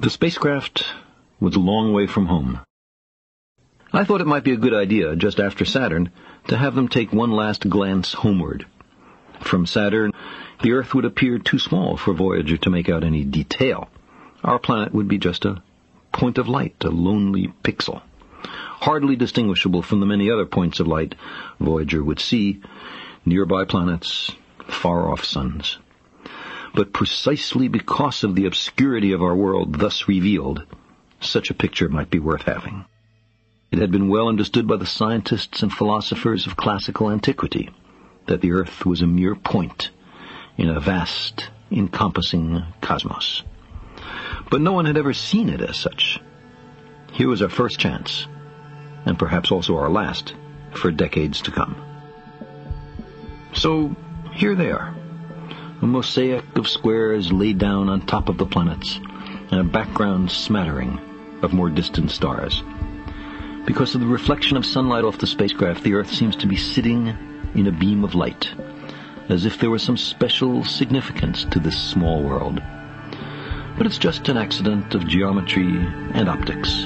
The spacecraft was a long way from home. I thought it might be a good idea, just after Saturn, to have them take one last glance homeward. From Saturn, the Earth would appear too small for Voyager to make out any detail. Our planet would be just a point of light, a lonely pixel, hardly distinguishable from the many other points of light Voyager would see, nearby planets, far-off suns. But precisely because of the obscurity of our world thus revealed, such a picture might be worth having. It had been well understood by the scientists and philosophers of classical antiquity that the Earth was a mere point in a vast, encompassing cosmos. But no one had ever seen it as such. Here was our first chance, and perhaps also our last, for decades to come. So, here they are, a mosaic of squares laid down on top of the planets, and a background smattering of more distant stars. Because of the reflection of sunlight off the spacecraft, the Earth seems to be sitting in a beam of light, as if there was some special significance to this small world. But it's just an accident of geometry and optics.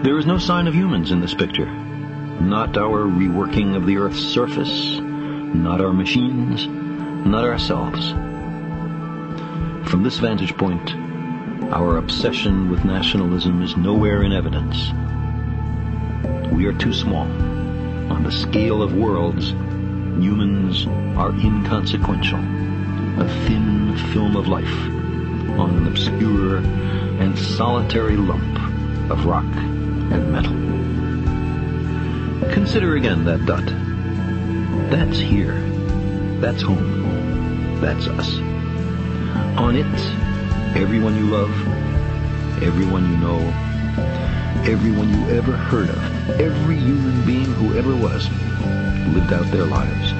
There is no sign of humans in this picture. Not our reworking of the Earth's surface, not our machines, not ourselves. From this vantage point, our obsession with nationalism is nowhere in evidence. We are too small. On the scale of worlds, humans are inconsequential, a thin film of life on an obscure and solitary lump of rock and metal. Consider again that dot. That's here. That's home. That's us. On it, everyone you love, everyone you know, everyone you ever heard of, every human being who ever was, lived out their lives.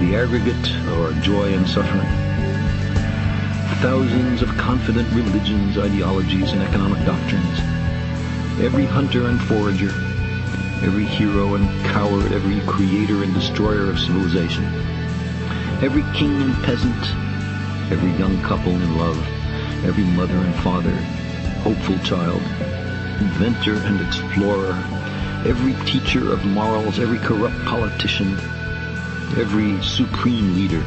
The aggregate of our joy and suffering. Thousands of confident religions, ideologies, and economic doctrines. Every hunter and forager, every hero and coward, every creator and destroyer of civilization. Every king and peasant, every young couple in love, every mother and father, hopeful child, inventor and explorer, every teacher of morals, every corrupt politician, every supreme leader,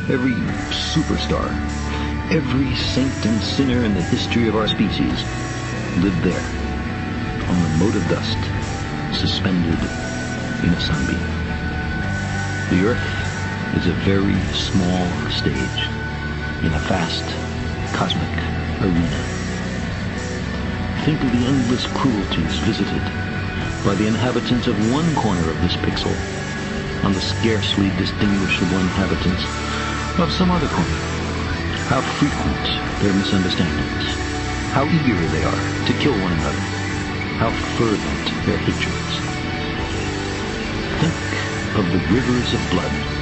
every superstar, every saint and sinner in the history of our species lived there, on the mote of dust, suspended in a sunbeam. The Earth is a very small stage in a vast cosmic arena. Think of the endless cruelties visited by the inhabitants of one corner of this pixel on the scarcely distinguishable inhabitants of some other corner. How frequent their misunderstandings, how eager they are to kill one another, how fervent their hatreds. Think of the rivers of blood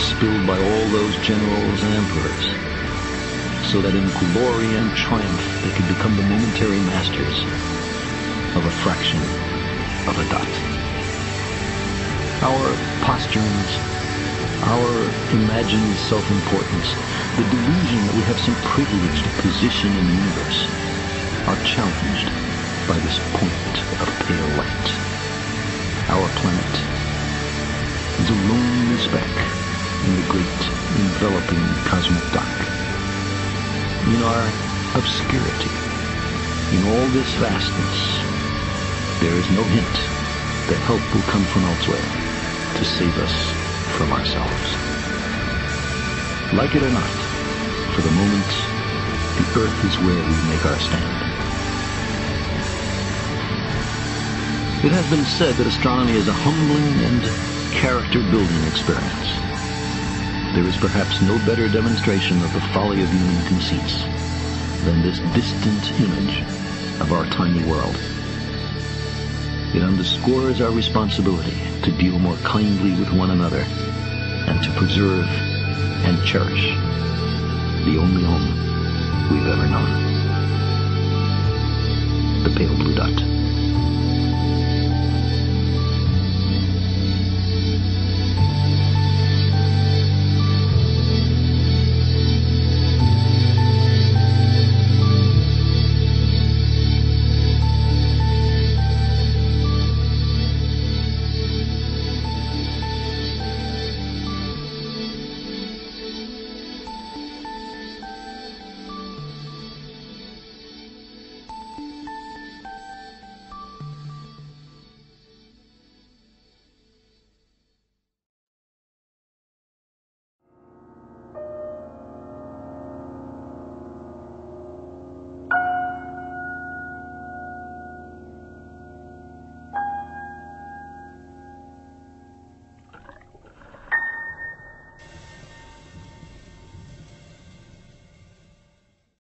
spilled by all those generals and emperors, so that in glory and triumph they could become the momentary masters of a fraction of a dot. Our posturings, our imagined self-importance, the delusion that we have some privileged position in the universe, are challenged by this point of pale light. Our planet is a lonely speck in the great enveloping cosmic dot. In our obscurity, in all this vastness, there is no hint that help will come from elsewhere to save us from ourselves. Like it or not, for the moment, the Earth is where we make our stand. It has been said that astronomy is a humbling and character-building experience. There is perhaps no better demonstration of the folly of human conceits than this distant image of our tiny world. It underscores our responsibility to deal more kindly with one another and to preserve and cherish the only home we've ever known. The pale blue.